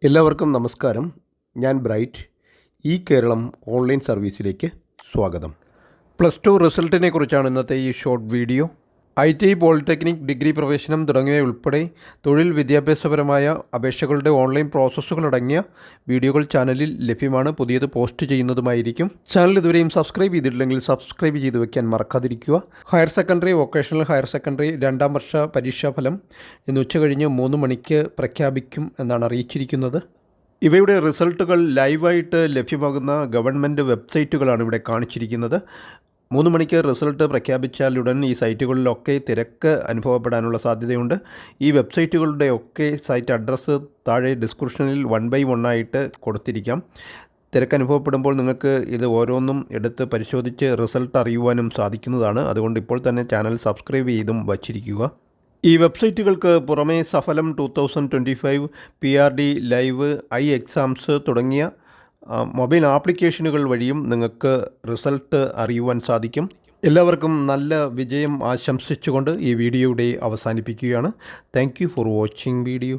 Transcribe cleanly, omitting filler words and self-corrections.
എല്ലാവർക്കും നമസ്കാരം. ഞാൻ ബ്രൈറ്റ്. ഈ കേരളം ഓൺലൈൻ സർവീസിലേക്ക് സ്വാഗതം. +2 റിസൾട്ടിനെ കുറിച്ചാണ് ഇന്നത്തെ ഈ short video. IT, polytechnic, degree പ്രവേശനം തുടങ്ങിയവയുൾപ്പെടെ തൊഴിൽ വിദ്യാഭ്യാസപരമായ അപേക്ഷകളുടെ ഓൺലൈൻ പ്രോസസ്സുകളടങ്ങിയ വീഡിയോകൾ ചാനലിൽ ലഭ്യമാണ്. പുതിയത് പോസ്റ്റ് ചെയ്യുന്നതുമായിരിക്കും. ചാനൽ ഇതുവരെയും സബ്സ്ക്രൈബ് ചെയ്തിട്ടില്ലെങ്കിൽ സബ്സ്ക്രൈബ് ചെയ്ത് വയ്ക്കാൻ മറക്കാതിരിക്കുക. Higher secondary, vocational higher secondary 2ാം വർഷ പരീക്ഷാഫലം ഇന്ന് ഉച്ചകഴിഞ്ഞ് 3 മണിക്ക് പ്രഖ്യാപിക്കും എന്നാണ് അറിയിച്ചിരിക്കുന്നത്. ഇവയുടെ റിസൾട്ടുകൾ ലൈവായിട്ട് ലഭ്യമാകുന്ന ഗവൺമെൻറ് വെബ്സൈറ്റുകളാണ് ഇവിടെ കാണിച്ചിരിക്കുന്നത്. 3 മണിക്ക് റിസൾട്ട് പ്രഖ്യാപിച്ചാലുടൻ ഈ സൈറ്റുകളിലൊക്കെ തിരക്ക് അനുഭവപ്പെടാനുള്ള സാധ്യതയുണ്ട്. ഈ വെബ്സൈറ്റുകളുടെയൊക്കെ സൈറ്റ് അഡ്രസ്സ് താഴെ ഡിസ്ക്രിപ്ഷനിൽ 1 by 1 ആയിട്ട് കൊടുത്തിരിക്കാം. തിരക്ക് അനുഭവപ്പെടുമ്പോൾ നിങ്ങൾക്ക് ഇത് ഓരോന്നും എടുത്ത് പരിശോധിച്ച് റിസൾട്ട് അറിയുവാനും സാധിക്കുന്നതാണ്. അതുകൊണ്ട് ഇപ്പോൾ തന്നെ ചാനൽ സബ്സ്ക്രൈബ് ചെയ്തും വച്ചിരിക്കുക. ഈ വെബ്സൈറ്റുകൾക്ക് പുറമെ സഫലം 2025, PRD ലൈവ്, എക്സാംസ് തുടങ്ങിയ മൊബൈൽ ആപ്ലിക്കേഷനുകൾ വഴിയും നിങ്ങൾക്ക് റിസൾട്ട് അറിയുവാൻ സാധിക്കും. എല്ലാവർക്കും നല്ല വിജയം ആശംസിച്ചുകൊണ്ട് ഈ വീഡിയോ ഇവിടെ അവസാനിപ്പിക്കുകയാണ്. Thank you for watching video.